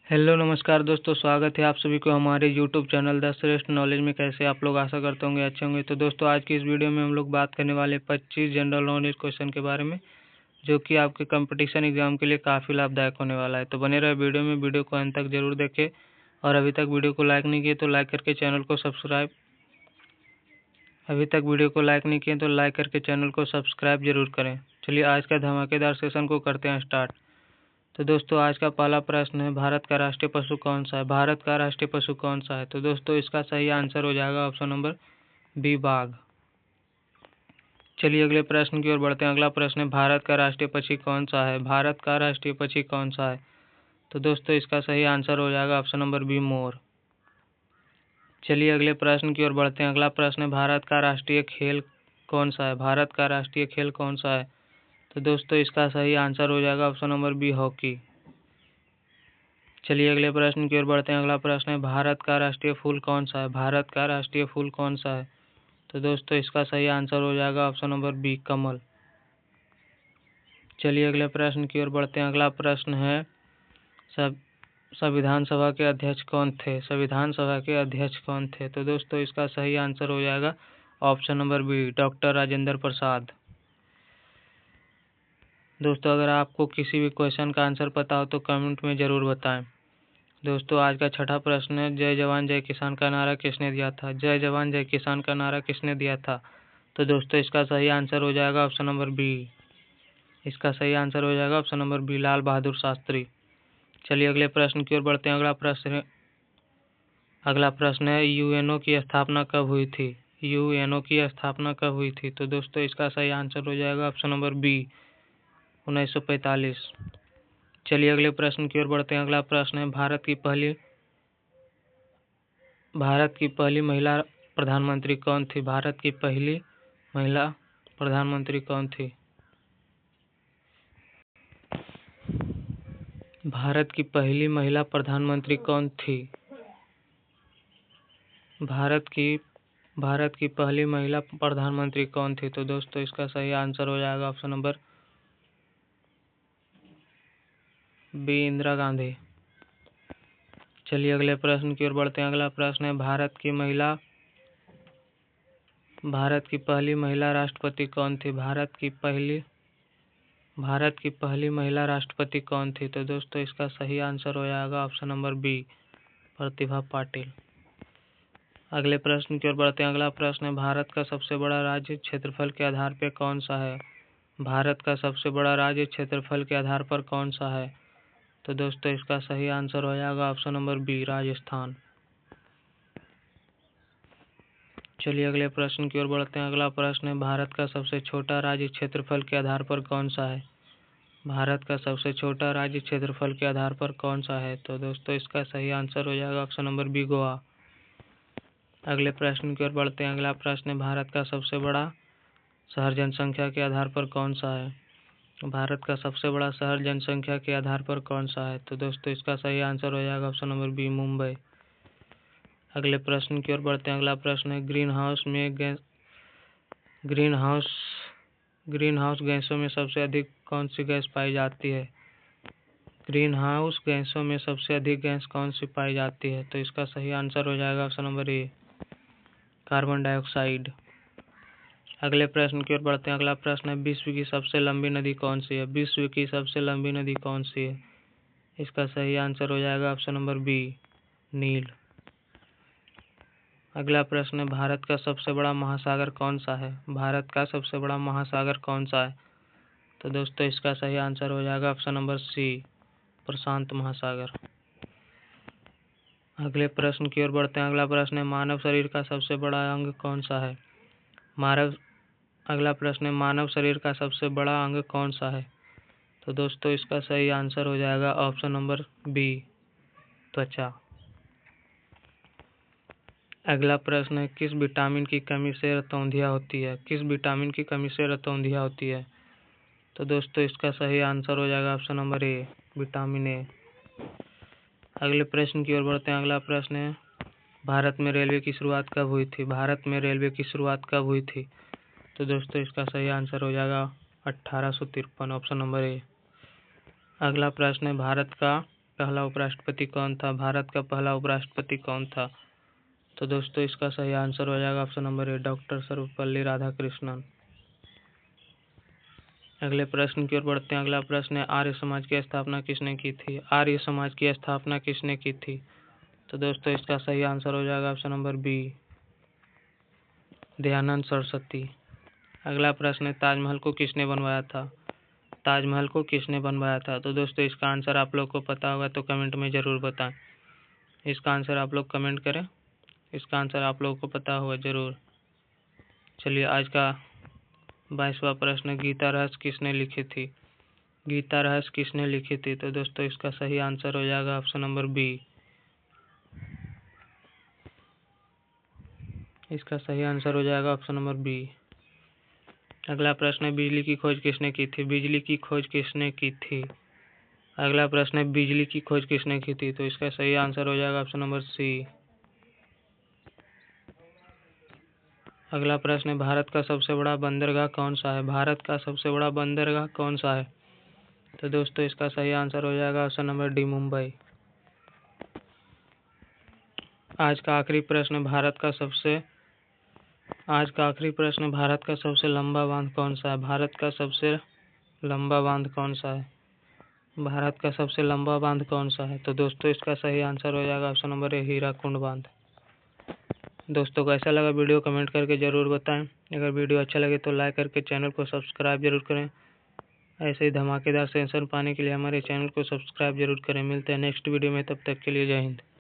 Hello नमस्कार दोस्तों, स्वागत है आप सभी को हमारे यूट्यूब चैनल द श्रेष्ठ नॉलेज में। कैसे आप लोग, आशा करते होंगे अच्छे होंगे। तो दोस्तों, आज की इस वीडियो में हम लोग बात करने वाले 25 जनरल नॉलेज क्वेश्चन के बारे में, जो कि आपके कंपटीशन एग्जाम के लिए काफ़ी लाभदायक होने वाला है। तो बने रहे वीडियो में, वीडियो को अंत तक जरूर देखें। और अभी तक वीडियो को लाइक नहीं किए तो लाइक करके चैनल को सब्सक्राइब जरूर करें। चलिए आज का धमाकेदार सेशन को करते हैं स्टार्ट। तो दोस्तों, आज का पहला प्रश्न है, भारत का राष्ट्रीय पशु कौन सा है? भारत का राष्ट्रीय पशु कौन सा है? तो दोस्तों, इसका सही आंसर हो जाएगा ऑप्शन नंबर बी, बाघ। चलिए अगले प्रश्न की ओर बढ़ते हैं। अगला प्रश्न है, भारत का राष्ट्रीय पक्षी कौन सा है? भारत का राष्ट्रीय पक्षी कौन सा है? तो दोस्तों, इसका सही आंसर हो जाएगा ऑप्शन नंबर बी, मोर। चलिए अगले प्रश्न की ओर बढ़ते हैं। अगला प्रश्न है, भारत का राष्ट्रीय खेल कौन सा है? भारत का राष्ट्रीय खेल कौन सा है? तो दोस्तों, इसका सही आंसर हो जाएगा ऑप्शन नंबर बी, हॉकी। चलिए अगले प्रश्न की ओर बढ़ते हैं। अगला प्रश्न है, भारत का राष्ट्रीय फूल कौन सा है? भारत का राष्ट्रीय फूल कौन सा है? तो दोस्तों, इसका सही आंसर हो जाएगा ऑप्शन नंबर बी, कमल। चलिए अगले प्रश्न की ओर बढ़ते हैं। अगला प्रश्न है, संविधान सभा के अध्यक्ष कौन थे? संविधान सभा के अध्यक्ष कौन थे? तो दोस्तों, इसका सही आंसर हो जाएगा option number B, doctor Rajendra Prasad. दोस्तों, अगर आपको किसी भी क्वेश्चन का आंसर पता हो तो कमेंट में ज़रूर बताएं। दोस्तों, आज का छठा प्रश्न है, जय जवान जय किसान का नारा किसने दिया था? जय जवान जय किसान का नारा किसने दिया था? तो दोस्तों, इसका सही आंसर हो जाएगा ऑप्शन नंबर बी। इसका सही आंसर हो जाएगा option number B, Lal Bahadur Shastri. चलिए अगले प्रश्न की ओर बढ़ते हैं। अगला प्रश्न है, यूएनओ की स्थापना कब हुई थी? यूएनओ की स्थापना कब हुई थी? तो दोस्तों, इसका सही आंसर हो जाएगा ऑप्शन नंबर बी, 1945। चलिए अगले प्रश्न की ओर बढ़ते हैं। अगला प्रश्न है, भारत की पहली महिला प्रधानमंत्री कौन थी? भारत की पहली महिला प्रधानमंत्री कौन थी? भारत की पहली महिला प्रधानमंत्री कौन थी? भारत की पहली महिला प्रधानमंत्री कौन थी? तो दोस्तों, इसका सही आंसर हो जाएगा option number B, Indira Gandhi. चलिए अगले प्रश्न की ओर बढ़ते हैं। अगला प्रश्न है, भारत की पहली महिला राष्ट्रपति कौन थी? भारत की पहली महिला राष्ट्रपति कौन थी? तो दोस्तों, इसका सही आंसर हो जाएगा option number B, Pratibha Patil. अगले प्रश्न की ओर बढ़ते हैं। अगला प्रश्न है, भारत का सबसे बड़ा राज्य क्षेत्रफल के आधार पर कौन सा है? भारत का सबसे बड़ा राज्य क्षेत्रफल के आधार पर कौन सा है? तो दोस्तों, इसका सही आंसर हो जाएगा ऑप्शन नंबर बी, राजस्थान। चलिए अगले प्रश्न की ओर बढ़ते हैं। अगला प्रश्न है, भारत का सबसे छोटा राज्य क्षेत्रफल के आधार पर कौन सा है? भारत का सबसे छोटा राज्य क्षेत्रफल के आधार पर कौन सा है? तो दोस्तों, इसका सही आंसर हो जाएगा ऑप्शन नंबर बी, गोवा। अगले प्रश्न की ओर बढ़ते हैं। अगला प्रश्न है, भारत का सबसे बड़ा शहर जनसंख्या के आधार पर कौन सा है? भारत का सबसे बड़ा शहर जनसंख्या के आधार पर कौन सा है? तो दोस्तों, इसका सही आंसर हो जाएगा ऑप्शन नंबर बी, मुंबई। अगले प्रश्न की ओर बढ़ते हैं। अगला प्रश्न है, ग्रीन हाउस गैसों में सबसे अधिक कौन सी गैस पाई जाती है? ग्रीन हाउस गैसों में सबसे अधिक गैस कौन सी पाई जाती है? तो इसका सही आंसर हो जाएगा option number A, carbon dioxide. अगले प्रश्न की ओर बढ़ते हैं। अगला प्रश्न है, विश्व की सबसे लंबी नदी कौन सी है? विश्व की सबसे लंबी नदी कौन सी है? इसका सही आंसर हो जाएगा ऑप्शन नंबर बी, नील। अगला प्रश्न है, भारत का सबसे बड़ा महासागर कौन सा है? भारत का सबसे बड़ा महासागर कौन सा है? तो दोस्तों, इसका सही आंसर हो जाएगा ऑप्शन नंबर सी, प्रशांत महासागर। अगले प्रश्न की ओर बढ़ते हैं। अगला प्रश्न है, मानव शरीर का सबसे बड़ा अंग कौन सा है? अगला प्रश्न है, मानव शरीर का सबसे बड़ा अंग कौन सा है? तो दोस्तों, इसका सही आंसर हो जाएगा ऑप्शन नंबर बी, त्वचा। अगला प्रश्न है, किस विटामिन की कमी से रतौंधिया होती है? किस विटामिन की कमी से रतौंधिया होती है? तो दोस्तों, इसका सही आंसर हो जाएगा option number A, vitamin A. अगले प्रश्न की ओर बढ़ते हैं। अगला प्रश्न है, भारत में रेलवे की शुरुआत कब हुई थी? भारत में रेलवे की शुरुआत कब हुई थी? तो दोस्तों, इसका सही आंसर हो जाएगा 1853, ऑप्शन नंबर ए। अगला प्रश्न है, भारत का पहला उपराष्ट्रपति कौन था? भारत का पहला उपराष्ट्रपति कौन था? तो दोस्तों इसका सही आंसर हो जाएगा option number A, doctor Sarvepalli Radhakrishnan. अगले प्रश्न की ओर बढ़ते हैं। अगला प्रश्न है, आर्य समाज की स्थापना किसने की थी? आर्य समाज की स्थापना किसने की थी? तो दोस्तों इसका सही आंसर हो जाएगा option number B, Dayanand Saraswati. अगला प्रश्न है, ताजमहल को किसने बनवाया था? ताजमहल को किसने बनवाया था? तो दोस्तों इसका आंसर आप लोग को पता होगा तो कमेंट में जरूर बताएं। इसका आंसर आप लोग कमेंट करें, इसका आंसर आप लोगों को पता होगा जरूर। चलिए आज का 22वां प्रश्न, गीता रहस्य किसने लिखी थी? गीता रहस्य किसने लिखी थी? तो दोस्तों इसका सही आंसर हो जाएगा ऑप्शन नंबर बी, इसका सही आंसर हो जाएगा ऑप्शन नंबर बी। अगला प्रश्न है, बिजली की खोज किसने की थी? बिजली की खोज किसने की थी? अगला प्रश्न है, बिजली की खोज किसने की थी? तो इसका सही आंसर हो जाएगा ऑप्शन नंबर सी। अगला प्रश्न है, भारत का सबसे बड़ा बंदरगाह कौन सा है? भारत का सबसे बड़ा बंदरगाह कौन सा है? तो दोस्तों इसका सही आंसर हो जाएगा ऑप्शन नंबर डी, मुंबई। आज का आखिरी प्रश्न, भारत का सबसे लंबा बांध कौन सा है? भारत का सबसे लंबा बांध कौन सा है? भारत का सबसे लंबा बांध कौन सा है? तो दोस्तों इसका सही आंसर हो जाएगा ऑप्शन नंबर ए, हीराकुंड बांध। दोस्तों कैसा लगा वीडियो कमेंट करके ज़रूर बताएं। अगर वीडियो अच्छा लगे तो लाइक करके चैनल को सब्सक्राइब जरूर करें। ऐसे ही धमाकेदार सेंसर पाने के लिए हमारे चैनल को सब्सक्राइब जरूर करें। मिलते हैं नेक्स्ट वीडियो में, तब तक के लिए जय हिंद।